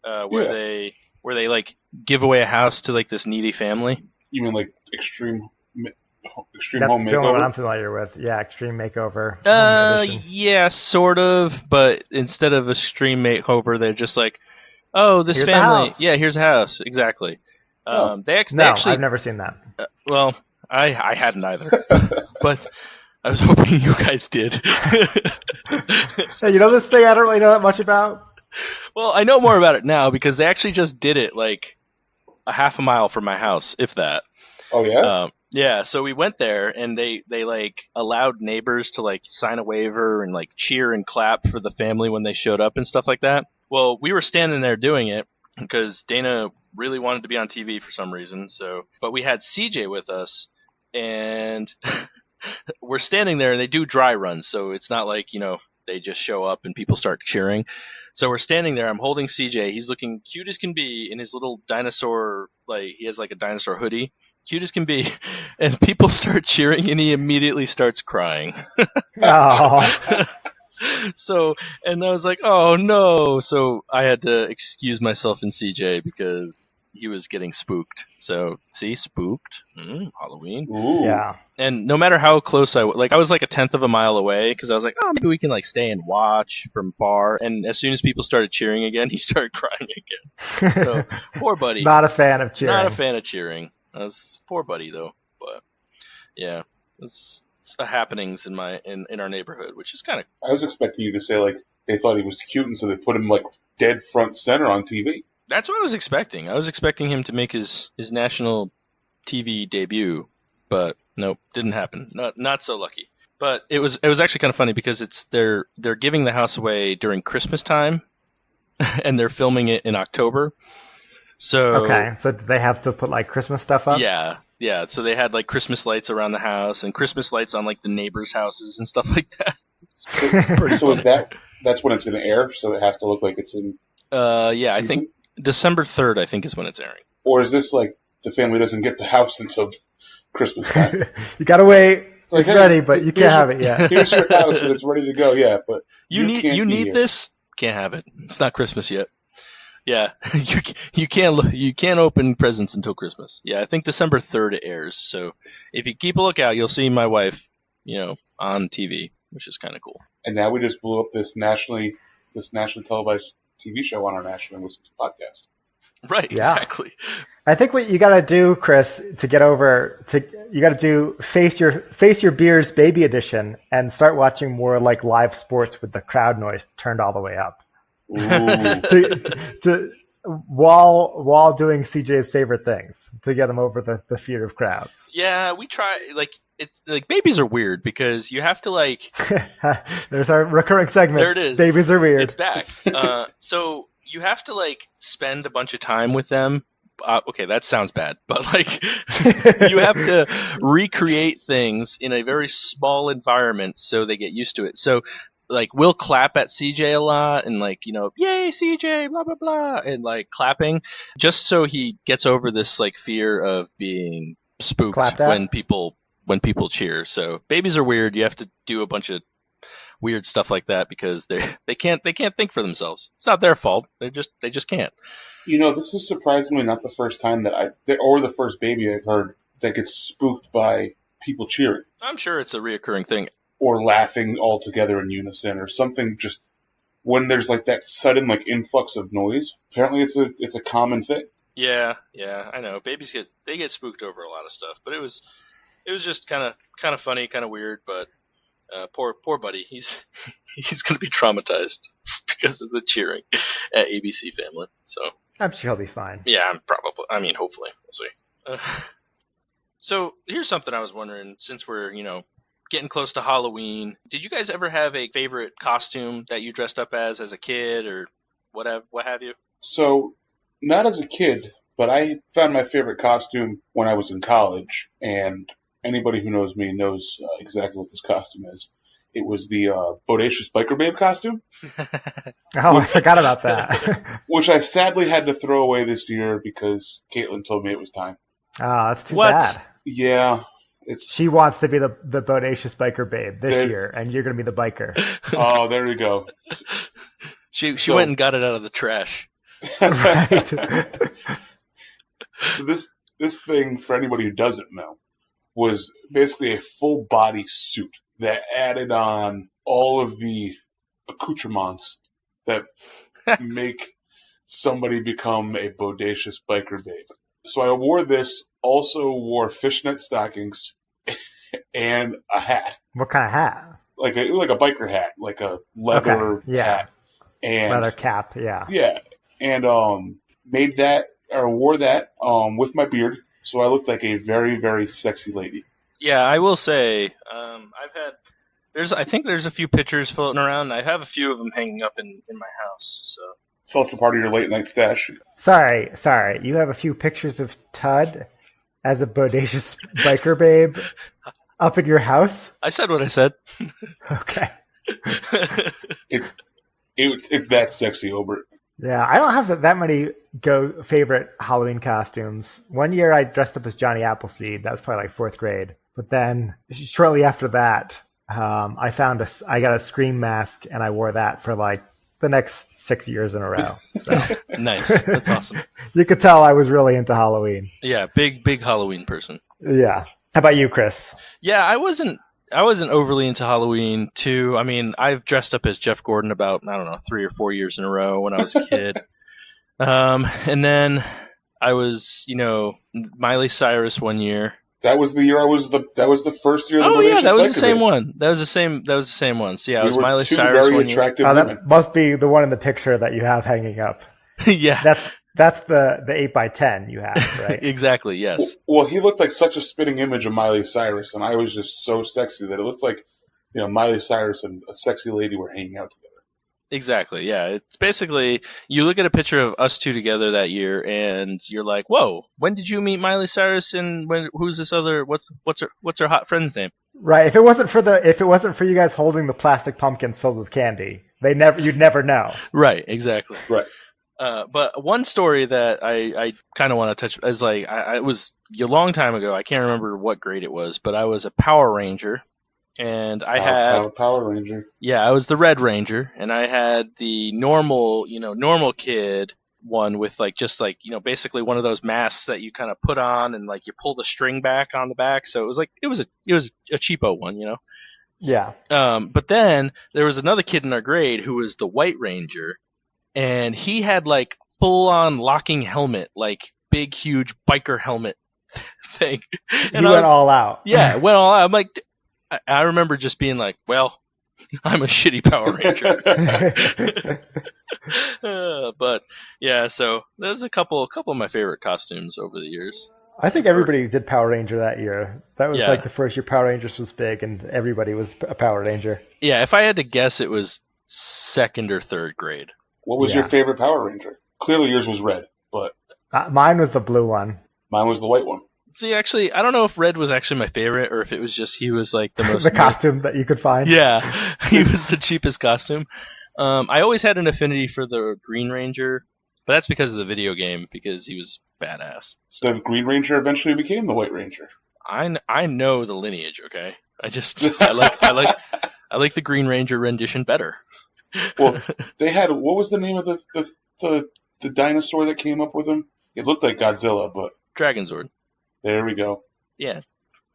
where they like give away a house to like this needy family. You mean like Extreme That's Home the only one Makeover? I'm familiar with. Yeah, Extreme Makeover. Home Edition. Yeah, sort of, but instead of Extreme Makeover, they're just like, oh, this Here's a family, house. yeah, here's a house, exactly. Oh. They No, actually, I've never seen that. well, I hadn't either, but I was hoping you guys did. Hey, you know this thing I don't really know that much about? Well, I know more about it now because they actually just did it like a half a mile from my house, if that. Oh, yeah? Yeah, so we went there and they like allowed neighbors to like sign a waiver and like cheer and clap for the family when they showed up and stuff like that. Well, we were standing there doing it because Dana really wanted to be on TV for some reason. But we had CJ with us and we're standing there and they do dry runs, so it's not like, they just show up and people start cheering. So we're standing there, I'm holding CJ, he's looking cute as can be in his little dinosaur, like he has like a dinosaur hoodie. Cute as can be, and people start cheering, and he immediately starts crying. Oh. So, and I was like, oh no. So I had to excuse myself in CJ because he was getting spooked. So, see, spooked. Halloween. Ooh. Yeah. And no matter how close I was like a tenth of a mile away because I was like, oh, maybe we can like stay and watch from far. And as soon as people started cheering again, he started crying again. So, poor buddy. Not a fan of cheering. Not a fan of cheering. That's poor buddy though, but yeah, it's happenings in our neighborhood, which is kind of. I was expecting you to say like they thought he was cute, and so they put him like dead front center on TV. That's what I was expecting. I was expecting him to make his national TV debut, but nope, didn't happen. Not so lucky. But it was actually kind of funny because they're giving the house away during Christmas time, and they're filming it in October. So okay, so do they have to put like Christmas stuff up? Yeah. So they had like Christmas lights around the house and Christmas lights on like the neighbors' houses and stuff like that. So is that's when it's going to air? So it has to look like it's in. Yeah, season? I think December 3rd. I think is when it's airing. Or is this like the family doesn't get the house until Christmas time? You gotta wait. It's like, It's hey, ready, but you can't have it yet. Here's your house and it's ready to go. Yeah, but you can't be need here. this. Can't have it. It's not Christmas yet. Yeah, you can't open presents until Christmas. Yeah, I think December 3rd it airs. So if you keep a lookout, you'll see my wife, on TV, which is kind of cool. And now we just blew up this nationally televised TV show on our nationally listened to podcast. Right. Yeah. Exactly. I think what you gotta do, Chris, you gotta do Face Your Beers Baby Edition and start watching more like live sports with the crowd noise turned all the way up. Ooh. While doing CJ's favorite things to get him over the fear of crowds. Yeah, we try. It's like babies are weird because you have to like. There's our recurring segment. There it is. Babies are weird. It's back. So you have to like spend a bunch of time with them. Okay, that sounds bad, but like you have to recreate things in a very small environment so they get used to it. So like we'll clap at CJ a lot and like, yay CJ, blah blah blah, and like clapping just so he gets over this like fear of being spooked Clapped at? when people cheer. So babies are weird. You have to do a bunch of weird stuff like that because they can't think for themselves. It's not their fault. They just can't. This is surprisingly not the first time or the first baby I've heard that gets spooked by people cheering. I'm sure it's a reoccurring thing. Or laughing all together in unison, or something. Just when there's like that sudden like influx of noise. Apparently, it's a common thing. Yeah, I know. Babies get spooked over a lot of stuff, but it was just kind of funny, kind of weird. But poor buddy, he's gonna be traumatized because of the cheering at ABC Family. So I'm sure he'll be fine. yeah, hopefully, we'll see. So here's something I was wondering, since we're getting close to Halloween. Did you guys ever have a favorite costume that you dressed up as a kid or what have you? So, not as a kid, but I found my favorite costume when I was in college, and anybody who knows me knows exactly what this costume is. It was the Bodacious Biker Babe costume. Oh, I forgot about that. Which I sadly had to throw away this year because Caitlin told me it was time. Oh, that's too What? bad. Yeah. She wants to be the Bodacious Biker Babe this year, and you're going to be the biker. Oh, there we go. She went and got it out of the trash. Right. So this thing, for anybody who doesn't know, was basically a full body suit that added on all of the accoutrements that make somebody become a bodacious biker babe. So I wore this, also wore fishnet stockings and a hat. What kind of hat? Like a biker hat, like a leather hat. And leather cap, yeah. Yeah. And wore that with my beard, so I looked like a very, very sexy lady. Yeah, I will say, I think there's a few pictures floating around. I have a few of them hanging up in my house. So It's also part of your late night stash. Sorry. You have a few pictures of Tud as a bodacious biker babe up in your house? I said what I said. Okay. It's that sexy, Obert. Yeah, I don't have that many favorite Halloween costumes. One year I dressed up as Johnny Appleseed. That was probably like 4th grade. But then shortly after that, I got a Scream mask, and I wore that for like the next 6 years in a row. So Nice. That's awesome. You could tell I was really into Halloween. Yeah, big Halloween person. Yeah. How about you, Chris? Yeah, I wasn't overly into Halloween too. I mean, I've dressed up as Jeff Gordon about, 3 or 4 years in a row when I was a kid. And then I was, Miley Cyrus one year. That was the year that was the first year of the Oh yeah, that was the Biker same Babe. one. That was the same one. So yeah, I was We were Miley two Cyrus very one year. attractive Oh, women. that must be the one in the picture that you have hanging up. Yeah. That's the 8x10 you have, right? Exactly, yes. Well, he looked like such a spitting image of Miley Cyrus, and I was just so sexy that it looked like, Miley Cyrus and a sexy lady were hanging out together. Exactly, yeah. It's basically, you look at a picture of us two together that year, and you're like, "Whoa, when did you meet Miley Cyrus? And who's this other? What's her hot friend's name?" Right. If it wasn't for you guys holding the plastic pumpkins filled with candy, you'd never know. Right, exactly. Right. But one story that I kind of want to touch is like, it was a long time ago. I can't remember what grade it was, but I was a Power Ranger. And I had Power Ranger. Yeah, I was the Red Ranger, and I had the normal kid one with basically one of those masks that you kind of put on and like you pull the string back on the back. So it was a cheapo one, Yeah. But then there was another kid in our grade who was the White Ranger, and he had like full on locking helmet, like big huge biker helmet thing. And He went all out. Yeah, went all out. I'm like, I remember just being like, well, I'm a shitty Power Ranger. But yeah, so there's a couple of my favorite costumes over the years. I think everybody did Power Ranger that year. That was Yeah. like the first year Power Rangers was big, and everybody was a Power Ranger. Yeah, if I had to guess, it was 2nd or 3rd grade. What was your favorite Power Ranger? Clearly yours was red, but Mine was the blue one. mine was the white one. See, actually, I don't know if red was actually my favorite or if it was just he was like the most the costume that you could find. Yeah, he was the cheapest costume. I always had an affinity for the Green Ranger, but that's because of the video game, because he was badass. So The Green Ranger eventually became the White Ranger. I know the lineage. Okay, I like the Green Ranger rendition better. Well, they had, what was the name of the dinosaur that came up with him? It looked like Godzilla, but Dragonzord. there we go. Yeah.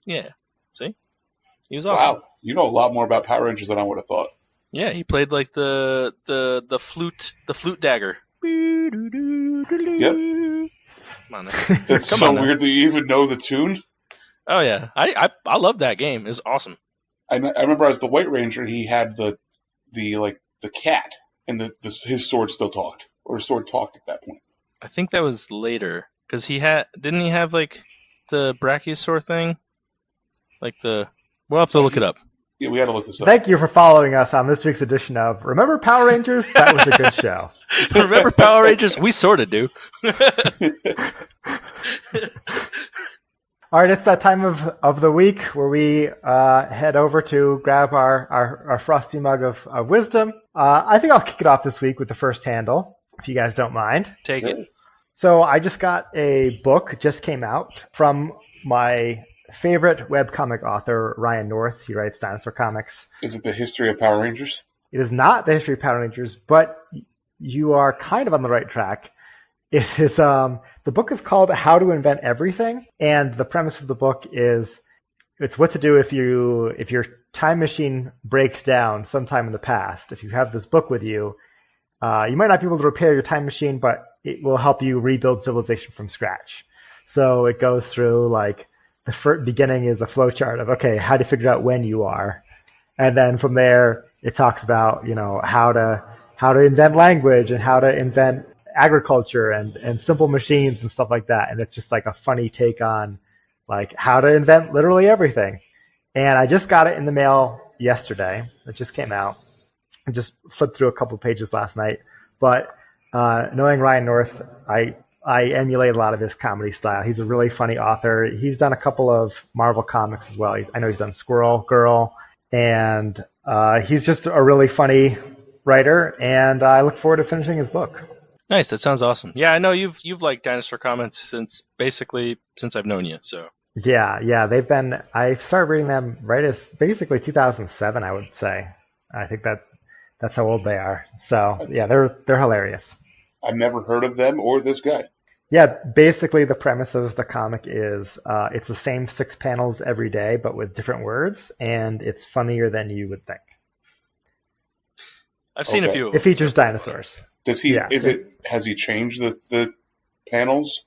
See, he was awesome. Wow, you know a lot more about Power Rangers than I would have thought. Yeah, he played like the flute dagger. Yep. Come on, That's Come so on now. weird that you even know the tune. Oh yeah, I love that game. It was awesome. I remember as the White Ranger, he had the cat, and his sword still talked, or his sword talked at that point. I think that was later because didn't he have like the Brachiosaur thing? Like we'll have to look it up. Yeah, we had to look this up. Thank you for following us on this week's edition of Remember Power Rangers? That was a good show. Remember Power Rangers? We sort of do. All right, it's that time of the week where we head over to grab our frosty mug of wisdom. I think I'll kick it off this week with the first handle, if you guys don't mind. Take it. So I just got a book, just came out, from my favorite webcomic author, Ryan North. He writes dinosaur comics. Is it the history of Power Rangers? It is not the history of Power Rangers, but you are kind of on the right track. The book is called How to Invent Everything, and the premise of the book is it's what to do if your time machine breaks down sometime in the past. If you have this book with you, you might not be able to repair your time machine, but it will help you rebuild civilization from scratch. So it goes through like the beginning is a flowchart of, okay, how to figure out when you are. And then from there, it talks about, how to invent language and how to invent agriculture and simple machines and stuff like that. And it's just like a funny take on like how to invent literally everything. And I just got it in the mail yesterday. It just came out. I just flipped through a couple of pages last night. But knowing Ryan North, I emulate a lot of his comedy style. He's a really funny author. He's done a couple of Marvel comics as well. I know he's done Squirrel Girl, and he's just a really funny writer, and I look forward to finishing his book. Nice, that sounds awesome. Yeah, I know you've liked dinosaur comics since I've known you. So Yeah, I started reading them right as basically 2007, I would say. I think that's how old they are. So yeah, they're hilarious. I've never heard of them or this guy. Yeah, basically the premise of the comic is it's the same 6 panels every day, but with different words, and it's funnier than you would think. I've seen a few of It them. features dinosaurs. Does he? Yeah. Has he changed the panels?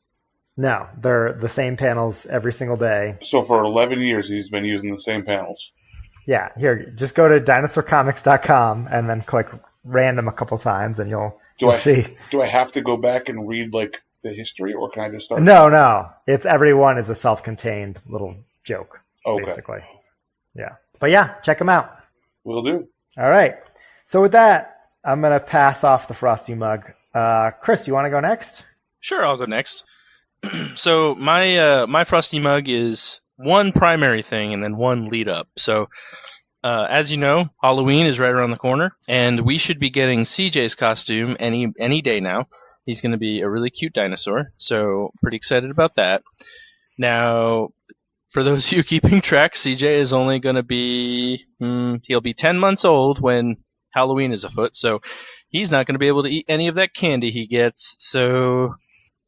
No, they're the same panels every single day. So for 11 years, he's been using the same panels. Yeah, here, just go to dinosaurcomics.com and then click random a couple times, and you'll see. Do I have to go back and read like the history, or can I just start? No. It's everyone is a self-contained little joke, basically. Yeah. But yeah, check them out. Will do. All right. So with that, I'm going to pass off the frosty mug. Chris, you want to go next? Sure, I'll go next. So my frosty mug is one primary thing and then one lead up. So as you know, Halloween is right around the corner, and we should be getting CJ's costume any day now. He's going to be a really cute dinosaur, so pretty excited about that. Now, for those of you keeping track, CJ is only going to be he'll be 10 months old when Halloween is afoot, so he's not going to be able to eat any of that candy he gets. So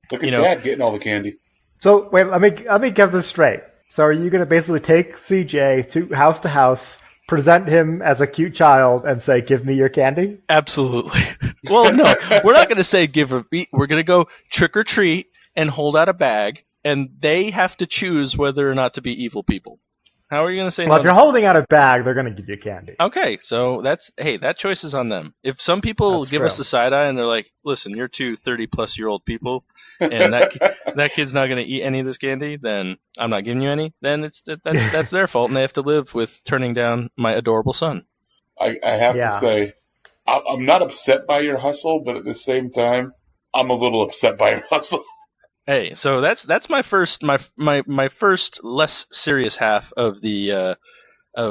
look at Dad getting all the candy. So wait, let me get this straight. So are you going to basically take CJ to house, present him as a cute child, and say, "Give me your candy"? Absolutely. Well, no, we're not going to say give or eat. We're going to go trick or treat and hold out a bag, and they have to choose whether or not to be evil people. How are you going to say Well, no? if you're holding out a bag, they're going to give you candy. Okay, so that choice is on them. If some people That's give us true. the side eye and they're like, "Listen, you're two 30-plus-year-old people, and that kid's not going to eat any of this candy," then I'm not giving you any. Then that's their fault, and they have to live with turning down my adorable son. I have Yeah. to say, I'm not upset by your hustle, but at the same time, I'm a little upset by your hustle. Hey, so that's my first my first less serious half of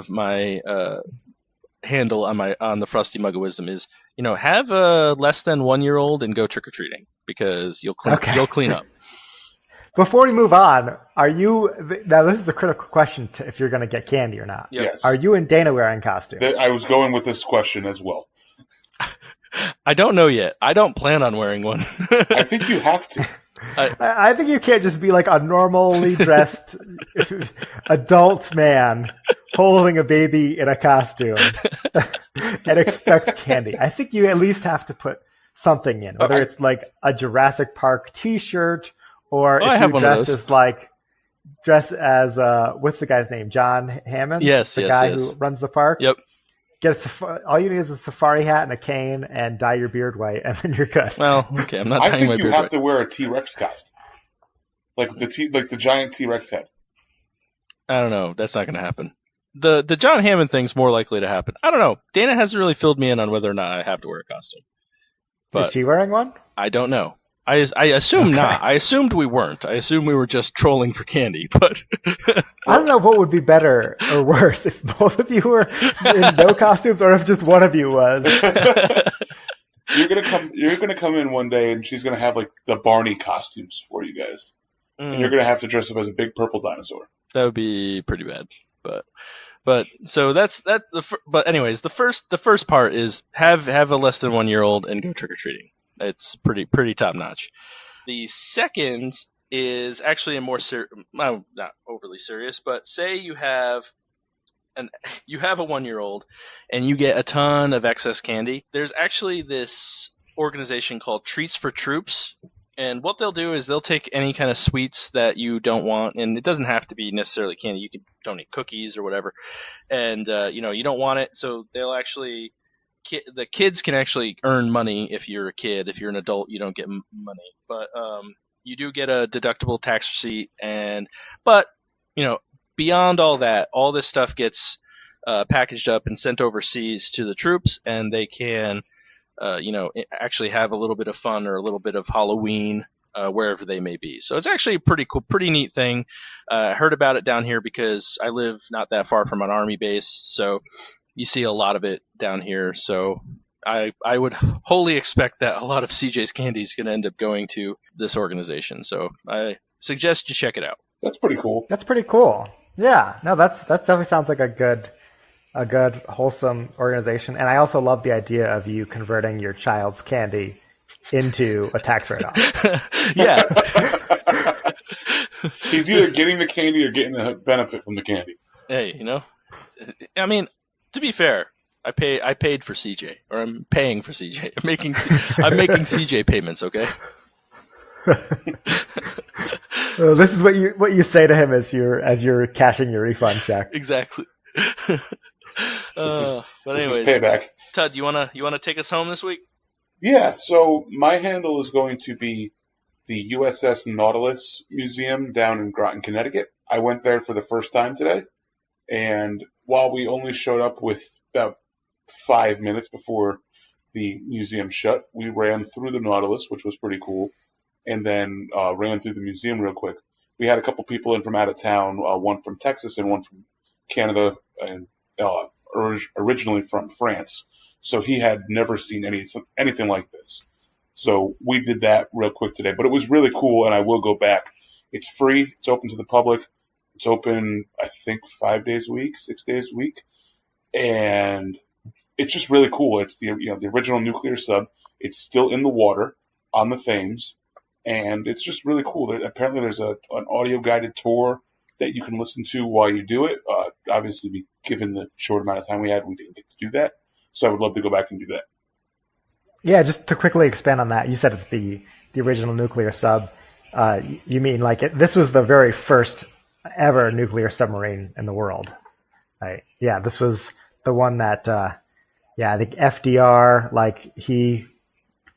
my handle on the Frosty Mug of Wisdom is, have a less than 1 year old and go trick or treating because Okay. you'll clean up. Before we move on, now this is a critical question if you're going to get candy or not. Yep. Yes. Are you and Dana wearing costumes? I was going with this question as well. I don't know yet. I don't plan on wearing one. I think you have to. I think you can't just be like a normally dressed adult man holding a baby in a costume and expect candy. I think you at least have to put something in, whether it's like a Jurassic Park T-shirt or if you dress as what's the guy's name? John Hammond? Yes, the guy who runs the park. Yep. All you need is a safari hat and a cane and dye your beard white, and then you're good. Well, okay, I'm not dyeing my beard white. I think you have to wear a T-Rex costume, like the giant T-Rex head. I don't know. That's not going to happen. The John Hammond thing's more likely to happen. I don't know. Dana hasn't really filled me in on whether or not I have to wear a costume. But is she wearing one? I don't know. I assume not. I assumed we weren't. I assumed we were just trolling for candy. But I don't know what would be better or worse if both of you were in no costumes or if just one of you was. You're gonna come in one day and she's gonna have like the Barney costumes for you guys, and you're gonna have to dress up as a big purple dinosaur. That would be pretty bad. But so that's that. But anyways, the first part is have a less than 1 year old and go trick or treating. It's pretty top notch. The second is actually a more not overly serious, but say you have a 1 year old and you get a ton of excess candy. There's actually this organization called Treats for Troops, and what they'll do is they'll take any kind of sweets that you don't want, and it doesn't have to be necessarily candy. You could donate cookies or whatever, and you don't want it, so they'll actually. The kids can actually earn money if you're a kid. If you're an adult, you don't get money, but you do get a deductible tax receipt. But beyond all that, all this stuff gets packaged up and sent overseas to the troops, and they can, actually have a little bit of fun or a little bit of Halloween wherever they may be. So it's actually a pretty cool, pretty neat thing. I heard about it down here because I live not that far from an army base, so. You see a lot of it down here, so I would wholly expect that a lot of CJ's candy is going to end up going to this organization. So I suggest you check it out. That's pretty cool. That's pretty cool. Yeah, no, that definitely sounds like a good wholesome organization. And I also love the idea of you converting your child's candy into a tax write-off. Yeah. He's either getting the candy or getting the benefit from the candy. Hey, I mean. To be fair, I paid for CJ, or I'm paying for CJ. I'm making CJ payments. Okay. This is what you say to him as you're cashing your refund check. Exactly. But anyways, this is payback. Todd, you wanna take us home this week? Yeah. So my handle is going to be the USS Nautilus Museum down in Groton, Connecticut. I went there for the first time today. And while we only showed up with about 5 minutes before the museum shut, we ran through the Nautilus, which was pretty cool, and then ran through the museum real quick. We had a couple people in from out of town, one from Texas and one from Canada, and originally from France. So he had never seen anything like this. So we did that real quick today. But it was really cool, and I will go back. It's free. It's open to the public. It's open, I think, 5 days a week, 6 days a week, and it's just really cool. It's the original nuclear sub. It's still in the water on the Thames, and it's just really cool. Apparently, there's an audio guided tour that you can listen to while you do it. Obviously, given the short amount of time we had, we didn't get to do that, so I would love to go back and do that. Yeah, just to quickly expand on that, you said it's the original nuclear sub. You mean like this was the very first ever nuclear submarine in the world, right? Yeah, this was the one that, I think FDR, like he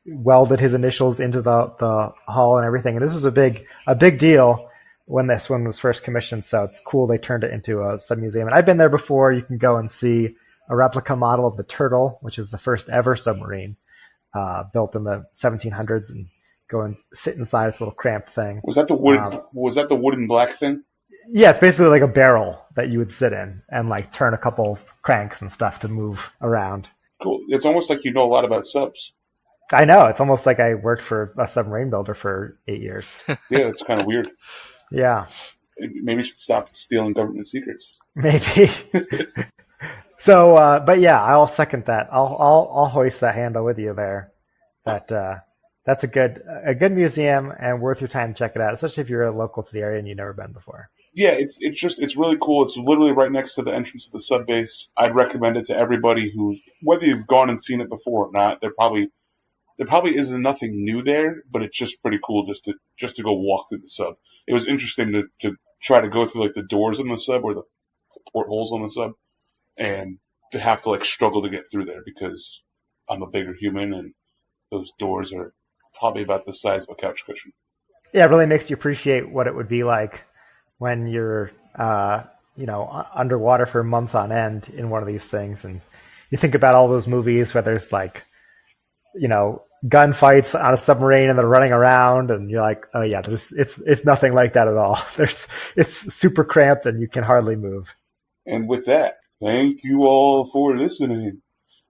welded his initials into the hull and everything, and this was a big deal when this one was first commissioned. So it's cool they turned it into a sub museum. And I've been there before. You can go and see a replica model of the Turtle, which is the first ever submarine built in the 1700s, and go and sit inside its little cramped thing. Was that the wood? Was that the wooden black thing? Yeah, it's basically like a barrel that you would sit in and like turn a couple cranks and stuff to move around. Cool. It's almost like you know a lot about subs. I know. It's almost like I worked for a submarine builder for 8 years. Yeah, it's kind of weird. Yeah. Maybe you should stop stealing government secrets. Maybe. So, but yeah, I'll second that. I'll hoist that handle with you there. That's a good museum and worth your time to check it out, especially if you're local to the area and you've never been before. Yeah, it's really cool. It's literally right next to the entrance of the sub base. I'd recommend it to everybody who, whether you've gone and seen it before or not, there probably isn't nothing new there, but it's just pretty cool just to go walk through the sub. It was interesting to try to go through like the doors in the sub or the portholes on the sub, and to have to like struggle to get through there because I'm a bigger human and those doors are probably about the size of a couch cushion. Yeah, it really makes you appreciate what it would be like when you're underwater for months on end in one of these things, and you think about all those movies where there's like gunfights on a submarine and they're running around, and you're like, oh yeah, it's nothing like that at all. It's super cramped and you can hardly move. And with that, thank you all for listening.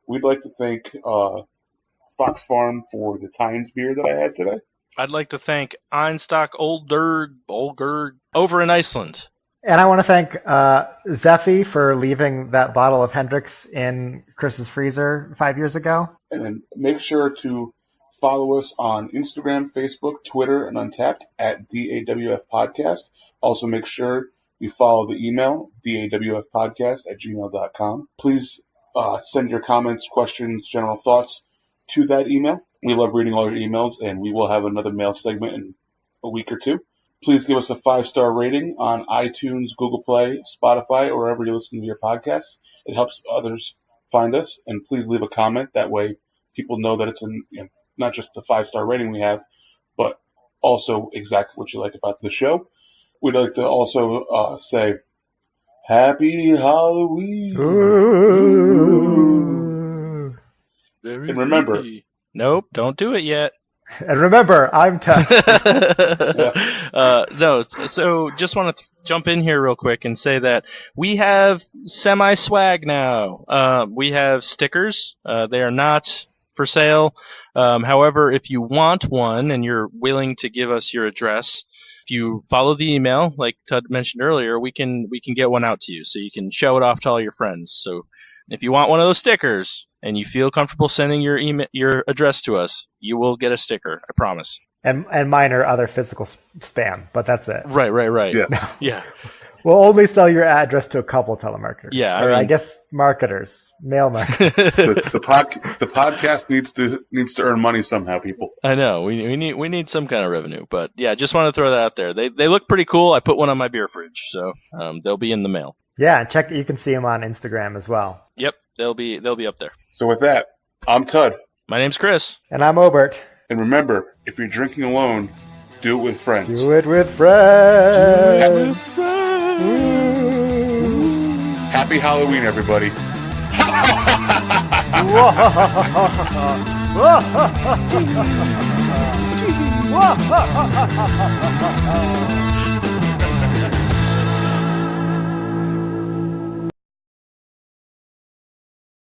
We'd like to thank Fox Farm for the Tynes beer that I had today. I'd like to thank Einstock Olgerd over in Iceland. And I want to thank Zeffy for leaving that bottle of Hendrix in Chris's freezer 5 years ago. And then make sure to follow us on Instagram, Facebook, Twitter, and Untappd at DAWF Podcast. Also make sure you follow the email, dawfpodcast@gmail.com. Please send your comments, questions, general thoughts to that email. We love reading all your emails, and we will have another mail segment in a week or two. Please give us a 5-star rating on iTunes, Google Play, Spotify, or wherever you listen to your podcasts. It helps others find us, and please leave a comment. That way people know that it's not just the 5-star rating we have, but also exactly what you like about the show. We'd like to also say, Happy Halloween! Ooh. And remember... Nope, don't do it yet. And remember, I'm tough. No, so just want to jump in here real quick and say that we have semi-swag now. We have stickers. They are not for sale. However, if you want one and you're willing to give us your address, if you follow the email, like Todd mentioned earlier, we can get one out to you so you can show it off to all your friends. So if you want one of those stickers and you feel comfortable sending your address to us, you will get a sticker. I promise. And minor other physical spam, but that's it. Right. Yeah. Yeah. We'll only sell your address to a couple telemarketers. Yeah, I guess marketers, mail marketers. the podcast needs to earn money somehow, people. I know we need some kind of revenue, but yeah, just want to throw that out there. They look pretty cool. I put one on my beer fridge, so they'll be in the mail. Yeah, and check. You can see them on Instagram as well. Yep, they'll be up there. So with that, I'm Tud. My name's Chris. And I'm Obert. And remember, if you're drinking alone, do it with friends. Do it with friends. Happy Halloween, everybody. Whoa.